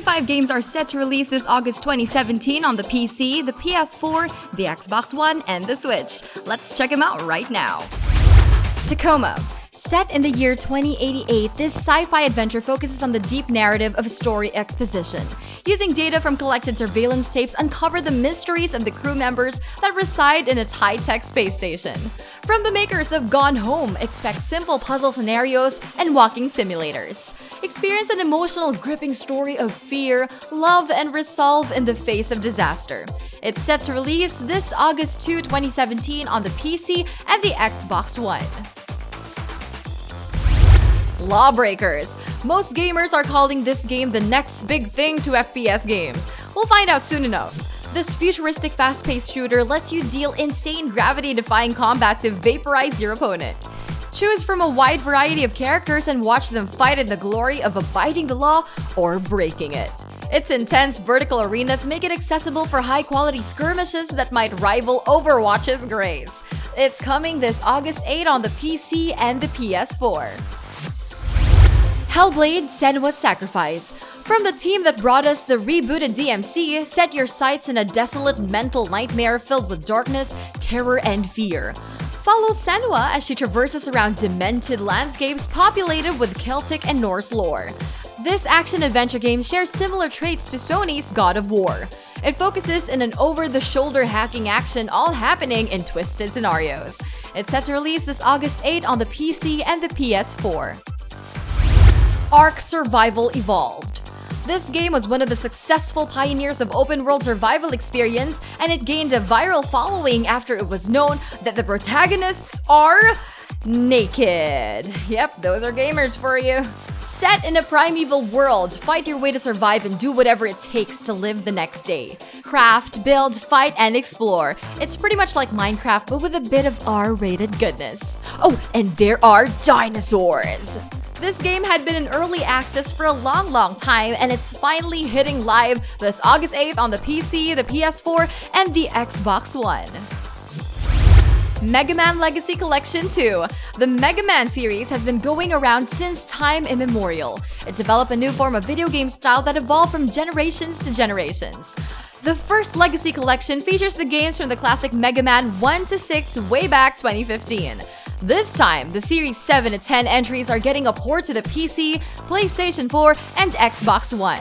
25 games are set to release this August 2017 on the PC, the PS4, the Xbox One, and the Switch. Let's check them out right now. Tacoma. Set in the year 2088, this sci-fi adventure focuses on the deep narrative of story exposition. Using data from collected surveillance tapes, uncover the mysteries of the crew members that reside in its high-tech space station. From the makers of Gone Home, expect simple puzzle scenarios and walking simulators. Experience an emotional, gripping story of fear, love, and resolve in the face of disaster. It's set to release this August 2, 2017 on the PC and the Xbox One. LawBreakers. Most gamers are calling this game the next big thing to FPS games. We'll find out soon enough. This futuristic fast-paced shooter lets you deal insane gravity-defying combat to vaporize your opponent. Choose from a wide variety of characters and watch them fight in the glory of abiding the law or breaking it. Its intense vertical arenas make it accessible for high-quality skirmishes that might rival Overwatch's grace. It's coming this August 8 on the PC and the PS4. Hellblade: Senua's Sacrifice. From the team that brought us the rebooted DMC, set your sights in a desolate mental nightmare filled with darkness, terror, and fear. Follow Senua as she traverses around demented landscapes populated with Celtic and Norse lore. This action-adventure game shares similar traits to Sony's God of War. It focuses in an over-the-shoulder hacking action all happening in twisted scenarios. It's set to release this August 8 on the PC and the PS4. Ark Survival Evolved. This game was one of the successful pioneers of open-world survival experience, and it gained a viral following after it was known that the protagonists are naked. Yep, those are gamers for you. Set in a primeval world, fight your way to survive and do whatever it takes to live the next day. Craft, build, fight, and explore. It's pretty much like Minecraft, but with a bit of R-rated goodness. Oh, and there are dinosaurs! This game had been in early access for a long time, and it's finally hitting live this August 8th on the PC, the PS4, and the Xbox One. Mega Man Legacy Collection 2. The Mega Man series has been going around since time immemorial. It developed a new form of video game style that evolved from generations to generations. The first Legacy Collection features the games from the classic Mega Man 1 to 6 way back 2015. This time, the Series 7 to 10 entries are getting a port to the PC, PlayStation 4, and Xbox One.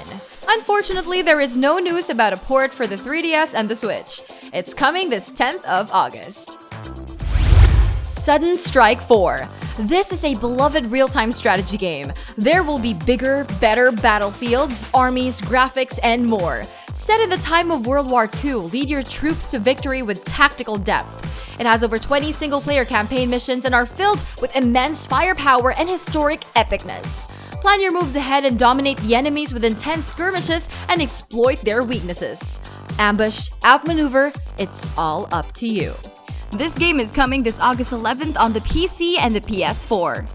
Unfortunately, there is no news about a port for the 3DS and the Switch. It's coming this 10th of August. Sudden Strike 4. This is a beloved real-time strategy game. There will be bigger, better battlefields, armies, graphics, and more. Set in the time of World War II, lead your troops to victory with tactical depth. It has over 20 single-player campaign missions and are filled with immense firepower and historic epicness. Plan your moves ahead and dominate the enemies with intense skirmishes and exploit their weaknesses. Ambush, outmaneuver, it's all up to you. This game is coming this August 11th on the PC and the PS4.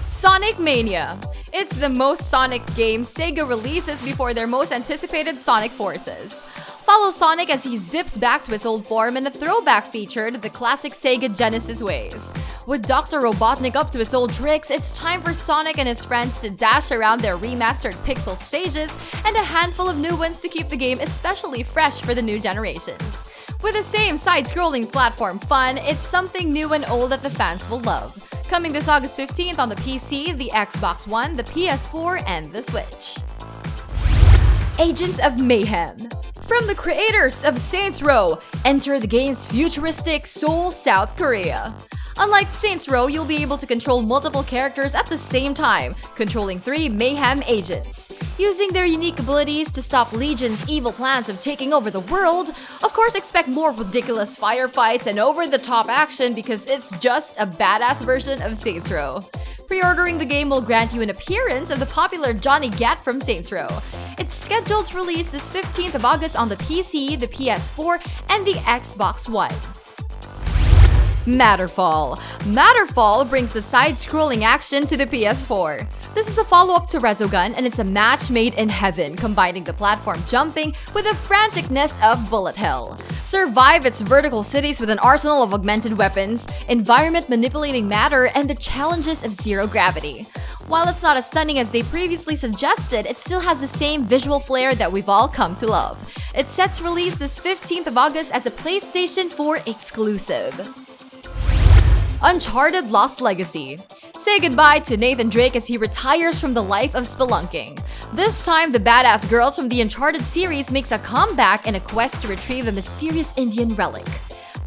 Sonic Mania. It's the most Sonic game Sega releases before their most anticipated Sonic Forces. Follow Sonic as he zips back to his old form in a throwback feature to the classic Sega Genesis ways. With Dr. Robotnik up to his old tricks, it's time for Sonic and his friends to dash around their remastered pixel stages and a handful of new ones to keep the game especially fresh for the new generations. With the same side-scrolling platform fun, it's something new and old that the fans will love. Coming this August 15th on the PC, the Xbox One, the PS4, and the Switch. Agents of Mayhem. From the creators of Saints Row, enter the game's futuristic Seoul, South Korea. Unlike Saints Row, you'll be able to control multiple characters at the same time, controlling 3 Mayhem agents. Using their unique abilities to stop Legion's evil plans of taking over the world, of course expect more ridiculous firefights and over-the-top action because it's just a badass version of Saints Row. Pre-ordering the game will grant you an appearance of the popular Johnny Gat from Saints Row. It's scheduled to release this 15th of August on the PC, the PS4, and the Xbox One. Matterfall. Matterfall brings the side-scrolling action to the PS4. This is a follow-up to Resogun, and it's a match made in heaven, combining the platform jumping with the franticness of bullet hell. Survive its vertical cities with an arsenal of augmented weapons, environment manipulating matter, and the challenges of zero gravity. While it's not as stunning as they previously suggested, it still has the same visual flair that we've all come to love. It's set to release this 15th of August as a PlayStation 4 exclusive. Uncharted Lost Legacy. Say goodbye to Nathan Drake as he retires from the life of spelunking. This time, the badass girls from the Uncharted series makes a comeback in a quest to retrieve a mysterious Indian relic.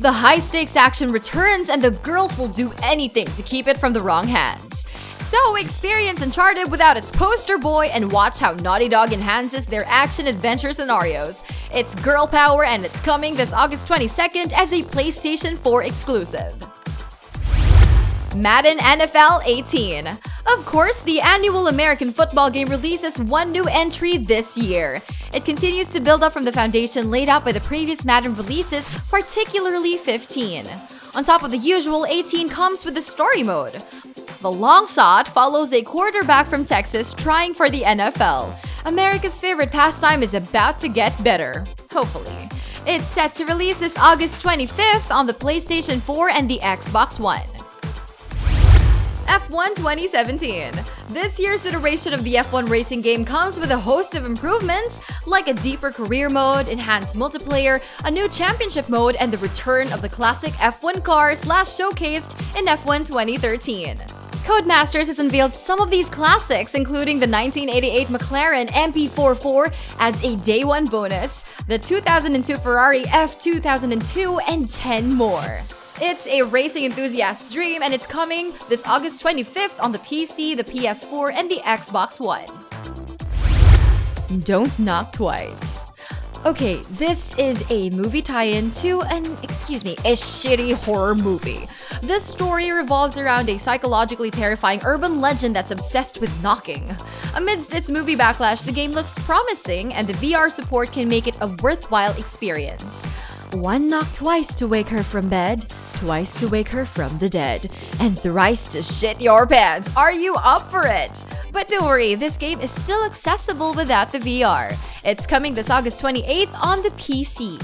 The high-stakes action returns and the girls will do anything to keep it from the wrong hands. So experience Uncharted without its poster boy and watch how Naughty Dog enhances their action-adventure scenarios. It's girl power and it's coming this August 22nd as a PlayStation 4 exclusive. Madden NFL 18. Of course, the annual American football game releases one new entry this year. It continues to build up from the foundation laid out by the previous Madden releases, particularly 15. On top of the usual, 18 comes with the story mode. The long shot follows a quarterback from Texas trying for the NFL. America's favorite pastime is about to get better, hopefully. It's set to release this August 25th on the PlayStation 4 and the Xbox One. F1 2017. This year's iteration of the F1 racing game comes with a host of improvements, like a deeper career mode, enhanced multiplayer, a new championship mode, and the return of the classic F1 cars last showcased in F1 2013. Codemasters has unveiled some of these classics, including the 1988 McLaren MP44 as a day one bonus, the 2002 Ferrari F2002, and 10 more. It's a racing enthusiast's dream, and it's coming this August 25th on the PC, the PS4, and the Xbox One. Don't Knock Twice. Okay, this is a movie tie-in to a shitty horror movie. This story revolves around a psychologically terrifying urban legend that's obsessed with knocking. Amidst its movie backlash, the game looks promising, and the VR support can make it a worthwhile experience. One knock twice to wake her from bed, twice to wake her from the dead, and thrice to shit your pants. Are you up for it? But don't worry, this game is still accessible without the VR. It's coming this August 28th on the PC.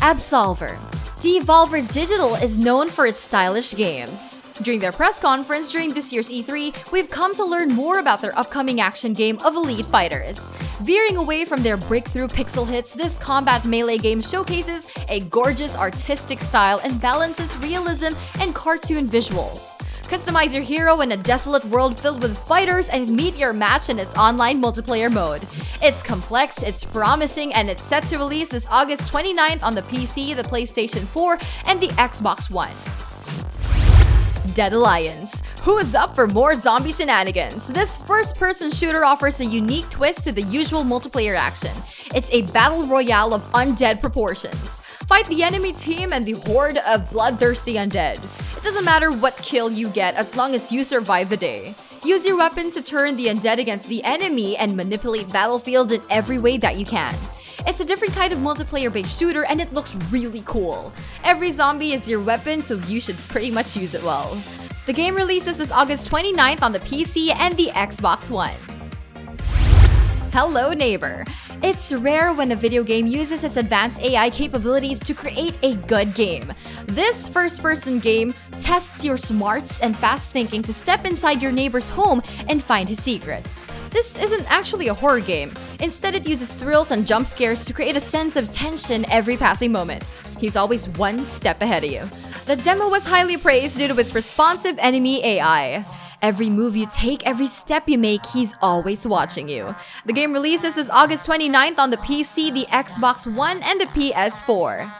Absolver. Devolver Digital is known for its stylish games. During their press conference during this year's E3, we've come to learn more about their upcoming action game of Elite Fighters. Veering away from their breakthrough pixel hits, this combat melee game showcases a gorgeous artistic style and balances realism and cartoon visuals. Customize your hero in a desolate world filled with fighters and meet your match in its online multiplayer mode. It's complex, it's promising, and it's set to release this August 29th on the PC, the PlayStation 4, and the Xbox One. Dead Alliance. Who is up for more zombie shenanigans? This first-person shooter offers a unique twist to the usual multiplayer action. It's a battle royale of undead proportions. Fight the enemy team and the horde of bloodthirsty undead. It doesn't matter what kill you get as long as you survive the day. Use your weapons to turn the undead against the enemy and manipulate battlefields in every way that you can. It's a different kind of multiplayer-based shooter and it looks really cool. Every zombie is your weapon, so you should pretty much use it well. The game releases this August 29th on the PC and the Xbox One. Hello Neighbor. It's rare when a video game uses its advanced AI capabilities to create a good game. This first-person game tests your smarts and fast thinking to step inside your neighbor's home and find his secret. This isn't actually a horror game. Instead, it uses thrills and jump scares to create a sense of tension every passing moment. He's always one step ahead of you. The demo was highly praised due to its responsive enemy AI. Every move you take, every step you make, he's always watching you. The game releases this August 29th on the PC, the Xbox One, and the PS4.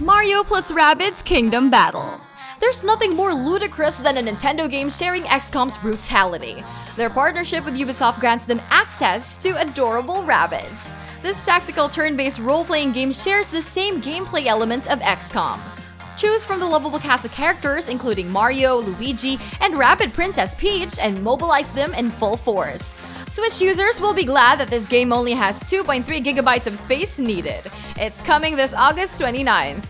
Mario plus Rabbids Kingdom Battle. There's nothing more ludicrous than a Nintendo game sharing XCOM's brutality. Their partnership with Ubisoft grants them access to adorable Rabbids. This tactical turn-based role-playing game shares the same gameplay elements of XCOM. Choose from the lovable cast of characters including Mario, Luigi, and Rabbid Princess Peach and mobilize them in full force. Switch users will be glad that this game only has 2.3 gigabytes of space needed. It's coming this August 29th.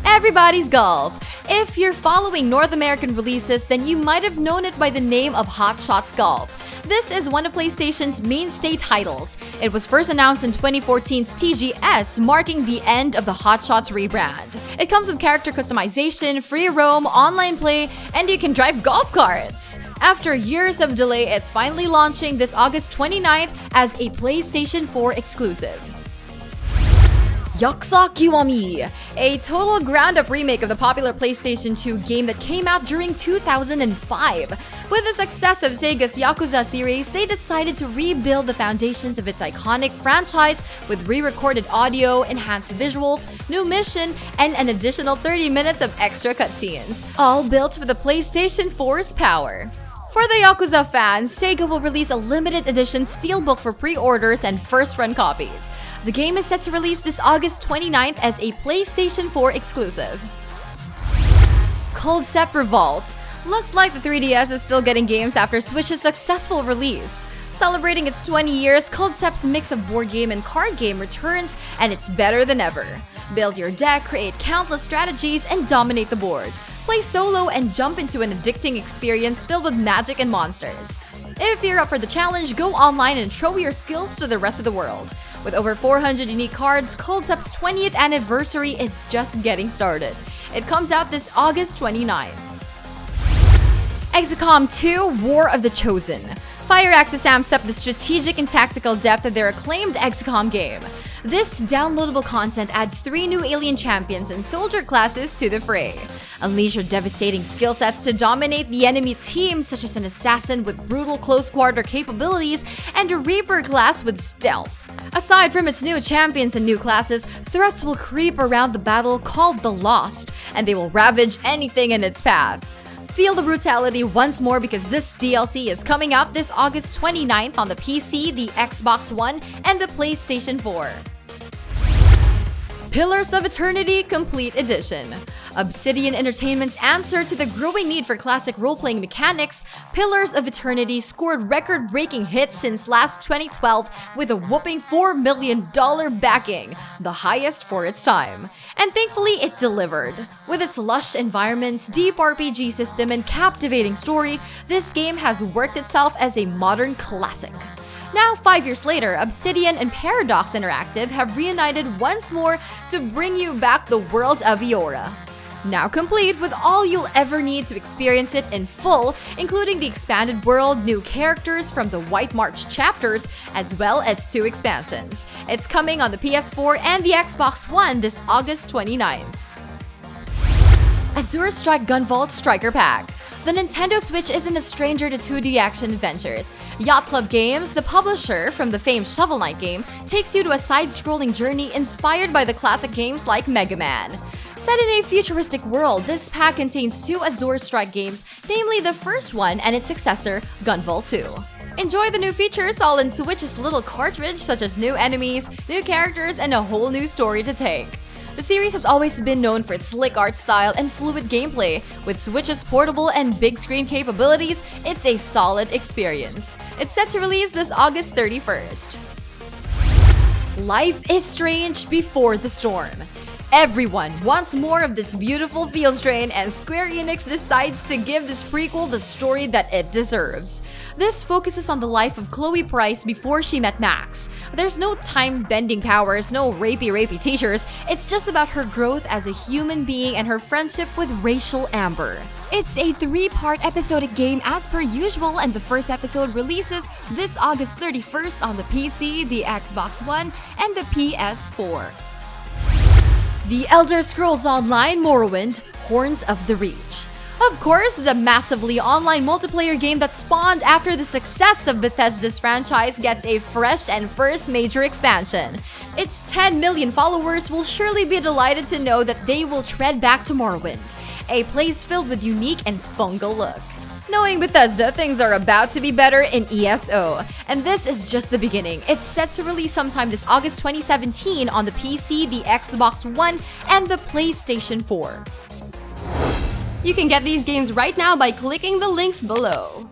Everybody's Golf. If you're following North American releases, then you might have known it by the name of Hot Shots Golf. This is one of PlayStation's mainstay titles. It was first announced in 2014's TGS, marking the end of the Hot Shots rebrand. It comes with character customization, free roam, online play, and you can drive golf carts. After years of delay, it's finally launching this August 29th as a PlayStation 4 exclusive. Yakuza Kiwami, a total ground-up remake of the popular PlayStation 2 game that came out during 2005. With the success of Sega's Yakuza series, they decided to rebuild the foundations of its iconic franchise with re-recorded audio, enhanced visuals, new mission, and an additional 30 minutes of extra cutscenes, all built with the PlayStation 4's power. For the Yakuza fans, Sega will release a limited edition steelbook for pre-orders and first-run copies. The game is set to release this August 29th as a PlayStation 4 exclusive. Culdcept Revolt. Looks like the 3DS is still getting games after Switch's successful release. Celebrating its 20 years, Culdcept's mix of board game and card game returns, and it's better than ever. Build your deck, create countless strategies, and dominate the board. Play solo and jump into an addicting experience filled with magic and monsters. If you're up for the challenge, go online and show your skills to the rest of the world. With over 400 unique cards, Culdcept's 20th anniversary is just getting started. It comes out this August 29th. XCOM 2 War of the Chosen. Firaxis amps up the strategic and tactical depth of their acclaimed XCOM game. This downloadable content adds 3 new alien champions and soldier classes to the fray. Unleash your devastating skill sets to dominate the enemy team, such as an assassin with brutal close-quarter capabilities and a Reaper class with stealth. Aside from its new champions and new classes, threats will creep around the battle called the Lost, and they will ravage anything in its path. Feel the brutality once more because this DLC is coming out this August 29th on the PC, the Xbox One, and the PlayStation 4. Pillars of Eternity Complete Edition. Obsidian Entertainment's answer to the growing need for classic role-playing mechanics, Pillars of Eternity scored record-breaking hits since last 2012 with a whopping $4 million backing, the highest for its time. And thankfully, it delivered. With its lush environments, deep RPG system, and captivating story, this game has worked itself as a modern classic. Now, 5 years later, Obsidian and Paradox Interactive have reunited once more to bring you back the world of Eora. Now complete with all you'll ever need to experience it in full, including the expanded world, new characters from the White March chapters, as well as 2 expansions. It's coming on the PS4 and the Xbox One this August 29th. Azure Strike Gunvolt Striker Pack. The Nintendo Switch isn't a stranger to 2D action adventures. Yacht Club Games, the publisher from the famed Shovel Knight game, takes you to a side-scrolling journey inspired by the classic games like Mega Man. Set in a futuristic world, this pack contains 2 Azure Strike games, namely the first one and its successor, Gunvolt 2. Enjoy the new features all in Switch's little cartridge, such as new enemies, new characters, and a whole new story to take. The series has always been known for its slick art style and fluid gameplay. With Switch's portable and big screen capabilities, it's a solid experience. It's set to release this August 31st. Life is Strange Before the Storm. Everyone wants more of this beautiful field strain, and Square Enix decides to give this prequel the story that it deserves. This focuses on the life of Chloe Price before she met Max. There's no time-bending powers, no rapey teachers, it's just about her growth as a human being and her friendship with Rachel Amber. It's a 3-part episodic game as per usual, and the first episode releases this August 31st on the PC, the Xbox One, and the PS4. The Elder Scrolls Online Morrowind, Horns of the Reach. Of course, the massively online multiplayer game that spawned after the success of Bethesda's franchise gets a fresh and first major expansion. Its 10 million followers will surely be delighted to know that they will tread back to Morrowind, a place filled with unique and fungal look. Knowing Bethesda, things are about to be better in ESO. And this is just the beginning. It's set to release sometime this August 2017 on the PC, the Xbox One, and the PlayStation 4. You can get these games right now by clicking the links below.